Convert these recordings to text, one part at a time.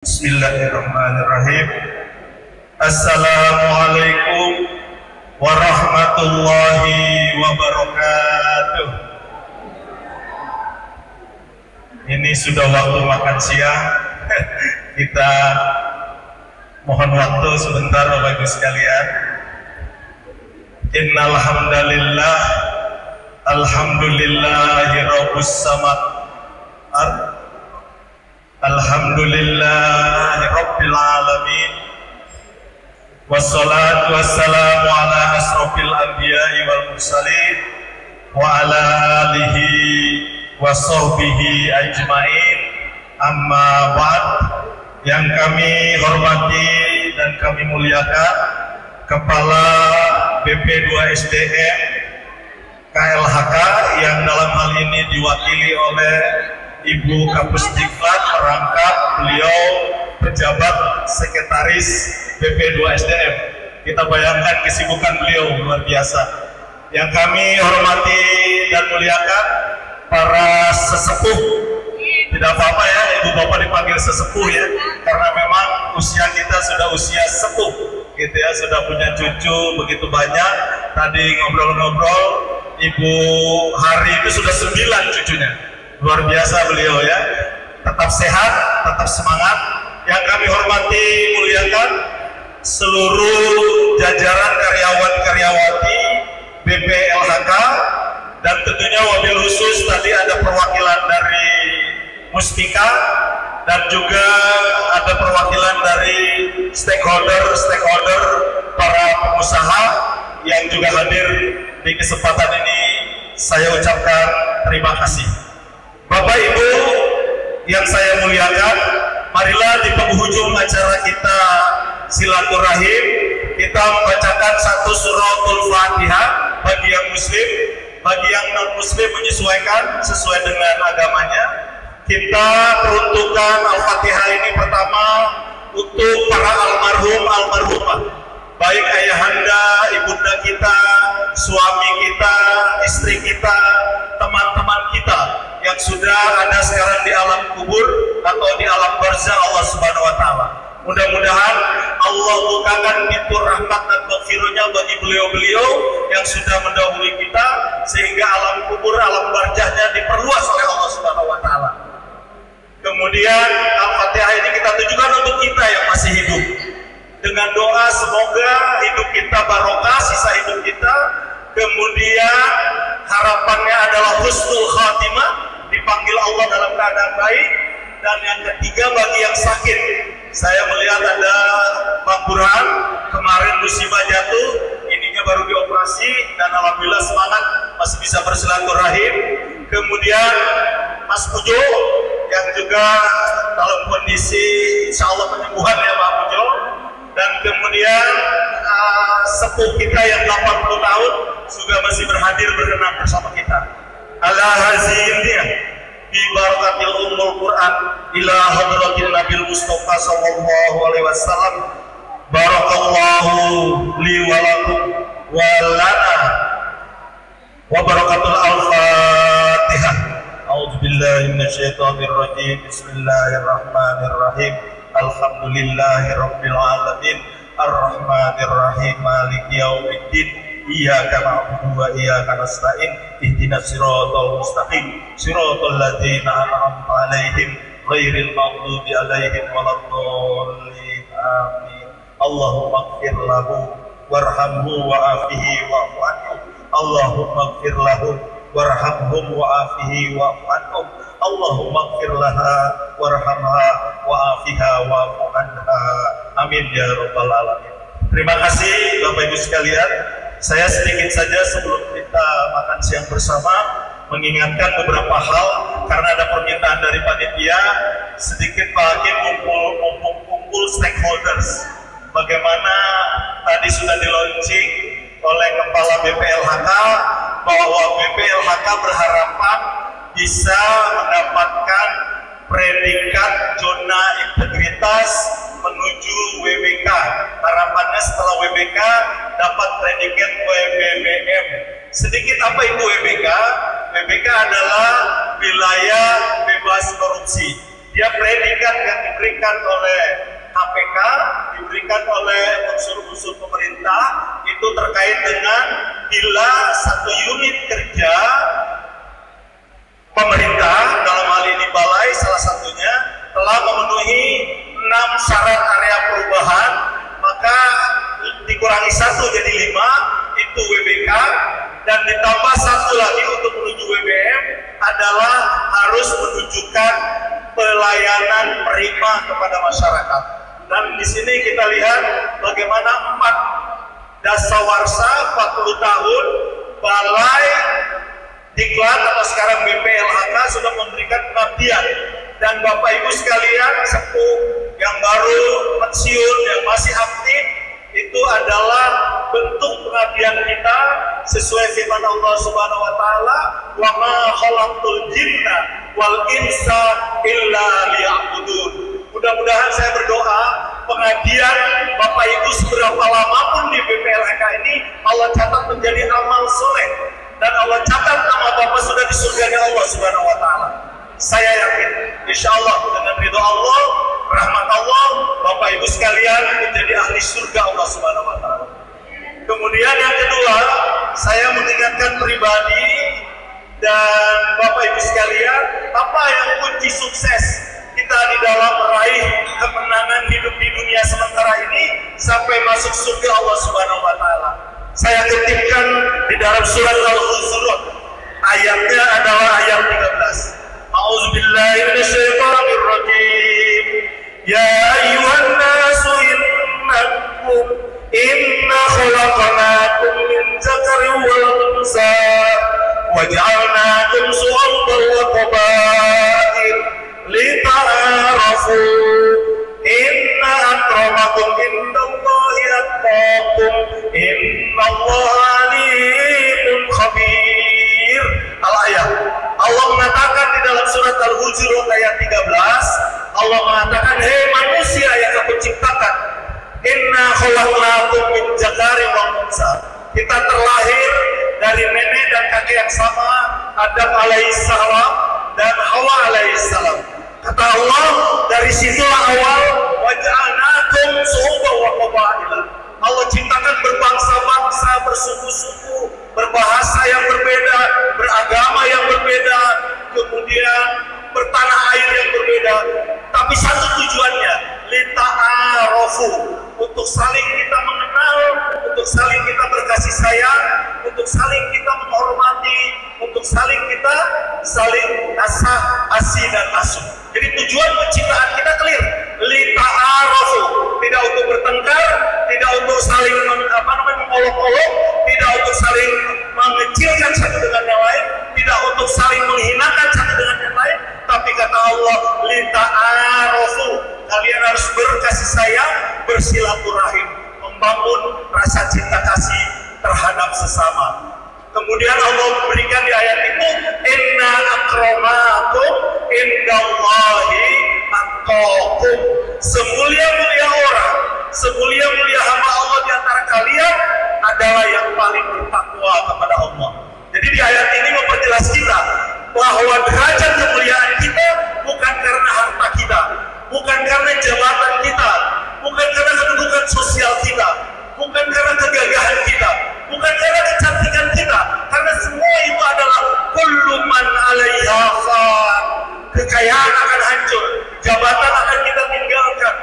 Bismillahirrahmanirrahim. Assalamualaikum warahmatullahi wabarakatuh. Ini sudah waktu makan siang. Kita mohon waktu sebentar Bapak Ibu sekalian. Innal hamdalillah alhamdulillahirabbil samad. Alhamdulillahirabbil alamin. Wassalatu wassalamu ala asrofil anbiya'i wal mursalin wa ala alihi wa sahbihi ajmain. Amma ba'd. Yang kami hormati dan kami muliakan Kepala BP2 SDM KLHK yang dalam hal ini diwakili oleh Ibu Kapus Diklat merangkap beliau pejabat sekretaris BP2 SDM. Kita bayangkan kesibukan beliau luar biasa. Yang kami hormati dan muliakan para sesepuh. Tidak apa-apa ya Ibu Bapak dipanggil sesepuh ya, karena memang usia kita sudah usia sepuh gitu ya, sudah punya cucu begitu banyak. Tadi ngobrol-ngobrol Ibu Hari itu sudah 9 cucunya. Luar biasa beliau ya, tetap sehat, tetap semangat. Yang kami hormati, muliakan seluruh jajaran karyawan-karyawati BPLHK, dan tentunya wabil khusus tadi ada perwakilan dari Mustika dan juga ada perwakilan dari stakeholder para pengusaha yang juga hadir di kesempatan ini. Saya ucapkan terima kasih. Bapak Ibu yang saya muliakan, marilah di penghujung acara kita silaturahim, kita membacakan satu suratul Fatihah bagi yang muslim, bagi yang non muslim menyesuaikan sesuai dengan agamanya. Kita peruntukan Al-Fatihah ini pertama untuk para almarhum almarhumah, baik ayahanda, ibunda kita, suami kita, istri kita, teman-teman kita yang sudah ada sekarang di alam kubur atau di alam barzah Allah Subhanahu wa taala. Mudah-mudahan Allah bukakan pintu rahmat dan maghfirahnya bagi beliau-beliau yang sudah mendahului kita, sehingga alam kubur, alam barzahnya diperluas oleh Allah Subhanahu wa taala. Kemudian Al-Fatihah ini kita tujukan untuk kita yang masih hidup, dengan doa semoga hidup kita barokah, sisa hidup kita. Kemudian harapannya adalah husnul khatimah, dipanggil Allah dalam keadaan baik. Dan yang ketiga bagi yang sakit, saya melihat ada Bang Burhan kemarin musibah jatuh, ininya baru dioperasi dan alhamdulillah semangat masih bisa bersilaturahim. Kemudian Mas Pujo yang juga dalam kondisi insya Allah penyembuhan ya Pak Pujo. Dan kemudian sepuh kita yang 80 tahun juga masih berhadir berkenan bersama kita. Ala hazimnya bi barakatil ummul Quran ila hadratil Nabil Mustafa sallallahu alaihi wasallam. Barakallahu li wa lakum wa lana wa barakatul al-Fatihah. A'udzubillahi minasyaitonir rajim. Bismillahirrahmanirrahim. Alhamdulillahirabbil alamin. Ar-Rahmanir-Rahim. Maliki yaumiddin. Iyyaka na'budu wa iyyaka nasta'in. Ihdinas siratal mustaqim. Siratal ladzina an'amta 'alaihim ghairil maghdubi 'alaihim waladdallin. Amin. Allahumma ighfir lahu warhamhu wa'afihi wa'fu anhu. Allahumma ighfir lahu warhamhum wa'afihi wa'fu anhum. Allahumma ighfir laha warhamha wa'afiha wa'fu anha. Amin ya rabbal alamin. Terima kasih Bapak Ibu sekalian. Saya sedikit saja sebelum kita makan siang bersama mengingatkan beberapa hal, karena ada permintaan dari panitia sedikit Pak Hakim kumpul stakeholders. Bagaimana tadi sudah di launching oleh Kepala BPLHK bahwa BPLHK berharapan bisa mendapatkan predikat zona integritas menuju WBK. Harapannya setelah WBK dapat predikat WBBM. Sedikit apa itu WBK? WBK adalah wilayah bebas korupsi. Dia predikat yang diberikan oleh KPK, diberikan oleh unsur-unsur pemerintah, itu terkait dengan bila satu unit kerja pemerintah, dalam hal ini balai salah satunya, telah memenuhi 6 syarat area perubahan, maka dikurangi 1 jadi 5, itu WBK, dan ditambah 1 lagi untuk menuju WBM adalah harus menunjukkan pelayanan prima kepada masyarakat. Dan di sini kita lihat bagaimana 4 dasawarsa 40 tahun balai Diklat atau sekarang BPLHK sudah memberikan pengabdian. Dan Bapak Ibu sekalian, sepuh yang baru pensiun yang masih aktif, itu adalah bentuk pengabdian kita sesuai firman Allah Subhanahu wa taala, "Wa ma khalaqtul jinna wal insa illa liya'budun." Mudah-mudahan saya berdoa pengabdian Bapak Ibu seberapa lama pun di BPLHK ini Allah catat menjadi amal soleh, dan Allah catat nama Bapak sudah di surganya Allah Subhanahu wa taala. Saya yakin insya Allah dengan ridho Allah, rahmat Allah, Bapak Ibu sekalian menjadi ahli surga Allah Subhanahu wa taala. Kemudian yang kedua, saya mengingatkan pribadi dan Bapak Ibu sekalian, apa yang kunci sukses kita di dalam meraih kemenangan hidup di dunia sementara ini sampai masuk surga Allah Subhanahu wa taala. Saya kutipkan di dalam surat Al-Hujurat, ayatnya adalah ayat 13. A'udzubillahi minasyaitonir rajim. Ya ayyuhan nasu inna khalaqnakum min dzakarin wal unsa waja'alnakum syu'uban wa qabail lita'arafu inna akramakum indallahi atqakum innallaha alimun khabir. Al-ayat. Allah mengatakan di dalam surat Al-Hujurat ayat 13, Allah mengatakan, "Hei manusia yang aku ciptakan, inna khalaqnakum min dzakarin wa unsa." Kita terlahir dari nenek dan kakek yang sama, Adam alaihissalam dan Hawa alaihissalam. Kata Allah, dari situlah awal, waja'alnakum syu'uban wa qabaila. Allah ciptakan berbangsa-bangsa, bersuku-suku, berbahasa yang berbeda, beragama yang berbeda, kemudian bertanah air yang berbeda. Tapi satu tujuannya, lita'arafu, untuk saling kita mengenal, untuk saling kita berkasih sayang, untuk saling kita menghormati, untuk saling kita asah, asih dan asuh. Jadi tujuan penciptaan kita clear, lita'arafu, tidak untuk bertengkar, tidak untuk saling mengolok-olok, tidak untuk saling mengecilkan satu dengan yang lain, tidak untuk saling menghinakan satu dengan yang lain, tapi kata Allah, lita'arafu, kalian harus berkasih sayang, bersilaturahim, membangun rasa cinta kasih terhadap sesama. Kemudian Allah berikan di ayat itu, inna akramakum indallahi atqakum. Semulia-mulia orang, semulia-mulia hamba Allah di antara kalian adalah yang paling bertakwa kepada Allah. Jadi di ayat ini memperjelas kita bahwa derajat kemuliaan kita bukan karena harta kita, bukan karena jabatan kita, bukan karena kedudukan sosial kita, bukan karena kegagahan kita, bukan karena kecantikan kita, karena semua itu adalah kullu man 'alaiha fan. Kekayaan akan hancur, jabatan akan kita tinggalkan,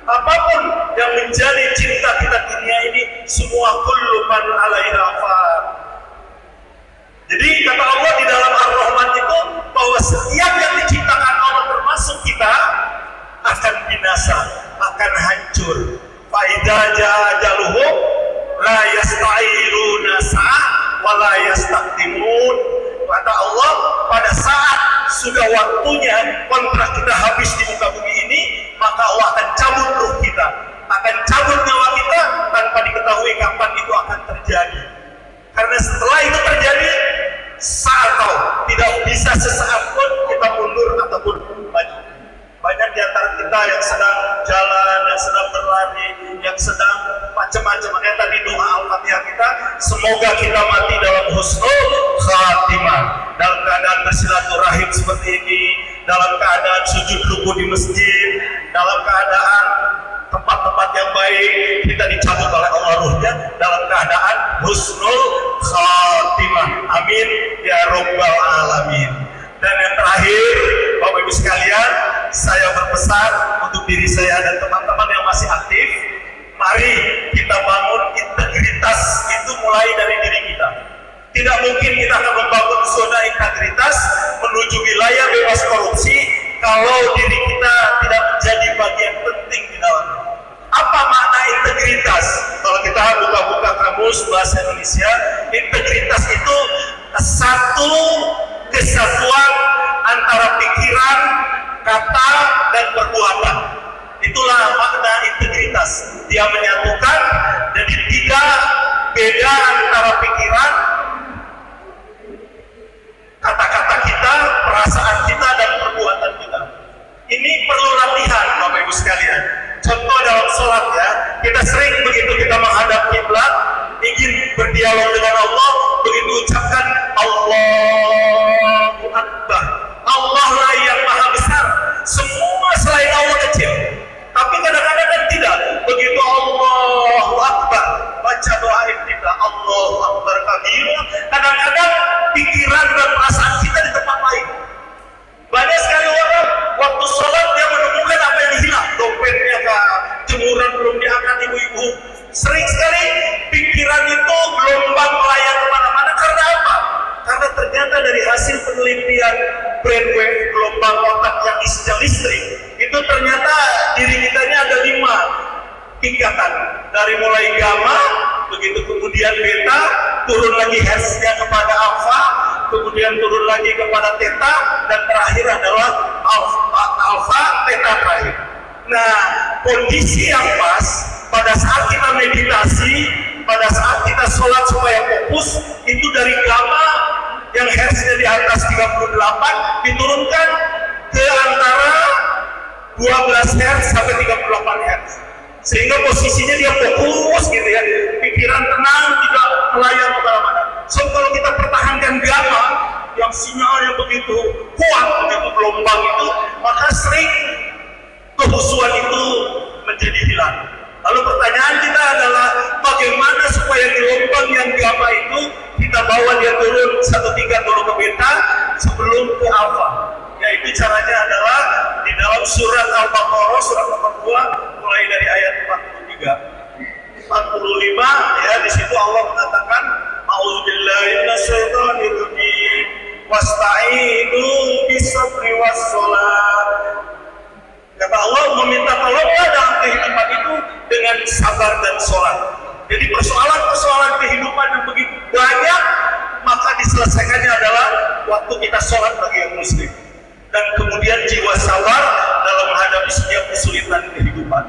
apapun yang menjadi cinta kita dunia ini, semua kullu man 'alaiha fan. Jadi kata Allah di dalam Ar-Rahman itu bahwa setiap yang diciptakan Allah termasuk kita akan binasa, akan hancur. Fa'idza ja'a ajaluhum la yasta'khiruna sa'ah wa la yastaqdimun. Kata Allah, pada saat sudah waktunya kontrak kita habis di muka bumi ini, maka Allah akan cabut ruh kita, akan cabut nyawa kita tanpa diketahui kapan itu akan terjadi. Karena setelah itu terjadi, saat tahu tidak bisa sesaat pun kita mundur ataupun maju. Banyak di antara kita yang sedang jalan, yang sedang berlari, yang sedang macam-macam. Makanya tadi doa Al-Fatihah kita, semoga kita mati dalam husnul khatimah, dalam keadaan bersilaturahim seperti ini, dalam keadaan sujud ruku di masjid, dalam keadaan tempat-tempat yang baik, kita dicabut oleh Allah ruhnya dalam keadaan husnul khatimah. Amin ya rabbal alamin. Dan yang terakhir, Bapak Ibu sekalian, saya berpesan untuk diri saya dan teman-teman yang masih aktif, mari kita bangun integritas itu mulai dari diri kita. Tidak mungkin kita akan membangun zona integritas menuju wilayah bebas korupsi kalau diri kita tidak menjadi bagian penting di dalamnya. Apa makna integritas? Kalau kita buka-buka kamus bahasa Indonesia, integritas itu satu kesatuan antara pikiran, kata, dan perbuatan. Itulah makna integritas. Dia menyatukan jadi tidak beda antara pikiran, kata-kata kita, perasaan kita, dan perbuatan kita. Ini perlu latihan, Bapak Ibu sekalian. Contoh dalam sholat ya, kita sering begitu kita menghadap kiblat, ingin berdialog dengan Allah, begitu ucapkan Allahu Akbar. Allah lah yang maha besar, semua selain Allah kecil. Tapi kadang-kadang kan tidak. Begitu Allahu Akbar, baca doa iftitah Allahu Akbar kabira, kadang-kadang pikiran dan perasaan kita di tempat lain. Banyak sekali orang waktu sholat dia menemukan apa yang hilang, dompetnya kah, jemuran belum diangkat ibu-ibu. Sering sekali pikiran itu gelombang melayang kemana-mana. Karena apa? Karena ternyata dari hasil penelitian brainwave, gelombang otak yang isinya listrik, itu ternyata diri kita ini ada 5 tingkatan. Dari mulai gamma, begitu kemudian beta, turun lagi hertznya kepada alpha, kemudian turun lagi kepada theta, dan terakhir adalah alpha theta terakhir. Nah, kondisi yang pas pada saat kita meditasi, pada saat kita sholat supaya fokus, itu dari gamma yang hertznya di atas 38 diturunkan ke antara 12 Hz sampai 38 Hz, sehingga posisinya dia fokus gitu ya, pikiran tenang, tidak melayang kemana-mana. So kalau kita pertahankan gamma yang sinyalnya begitu kuat, begitu gelombang itu, maka sering kehusuan itu menjadi hilang. Lalu pertanyaan kita adalah bagaimana supaya gelombang yang gamma itu kita bawa dia turun 1/3 dulu ke beta sebelum ke alpha. Yaitu caranya adalah di dalam surat Al-Baqarah surat nomor 2 mulai dari ayat 43, 45 ya, di situ Allah mengatakan a'udzubillahi minasyaitonirrajim wasta'inu bis-sabri was-shalah. Kata Allah, meminta tolonglah dalam kehidupan itu dengan sabar dan sholat. Jadi persoalan-persoalan kehidupan yang begitu banyak, maka diselesaikannya adalah waktu kita sholat bagi yang muslim. Dan kemudian jiwa sabar dalam menghadapi setiap kesulitan kehidupan.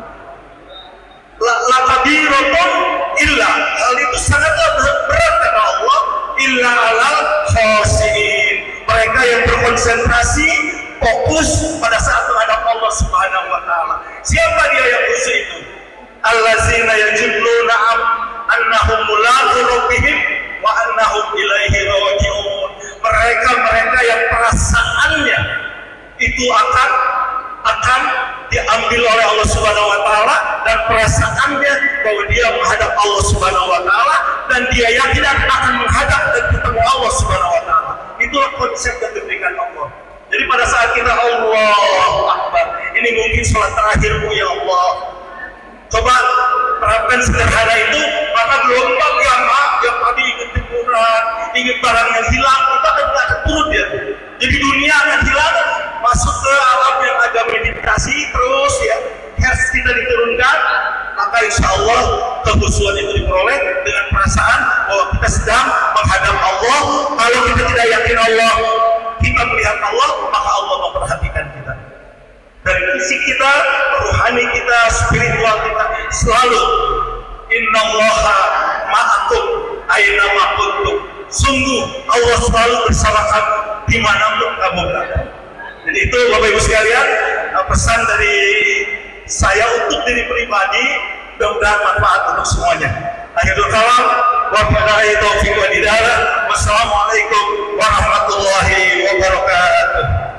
La kabiratun illa, hal itu sangatlah berat kata Allah, illa alal khashiin, mereka yang berkonsentrasi fokus pada saat menghadap Allah Subhanahu wa taala. Siapa dia yang khusyuk itu? Allazina yajinnuna annahum mulaqu rabbihim wa annahum ilaihi raji'un. Mereka yang perasaannya itu akan diambil oleh Allah Subhanahu wa taala, dan perasaannya bahwa dia menghadap Allah Subhanahu wa taala dan dia yakin akan menghadap dan ketemu Allah Subhanahu wa taala. Itulah konsep yang diberikan Allah. Jadi pada saat kita Allahu Akbar, ini mungkin sholat terakhirmu ya Allah. Coba terapkan sederhana itu, maka gelombang gamma yang tadi ingin tipuran, ingin barang yang hilang, kita akan turun ya. Jadi dunia akan hilang, masuk ke alam yang ada meditasi terus ya. Hertz kita diturunkan, maka insya Allah kehusuan itu diperoleh dengan perasaan bahwa kita sedang menghadap Allah. Kalau kita tidak yakin Allah, kita melihat Allah, maka Allah memperhatikan kita. Dari fisik kita, rohani kita, spiritual kita selalu innallaha ma'akum aina ma kuntum. Sungguh Allah selalu bersama kamu dimanapun kamu berada. Jadi itu Bapak Ibu sekalian, pesan dari saya untuk diri pribadi, mudah-mudahan manfaat untuk semuanya. Akhirul kalam, wabillahi taufiq wal hidayah. Wassalamualaikum warahmatullahi wabarakatuh.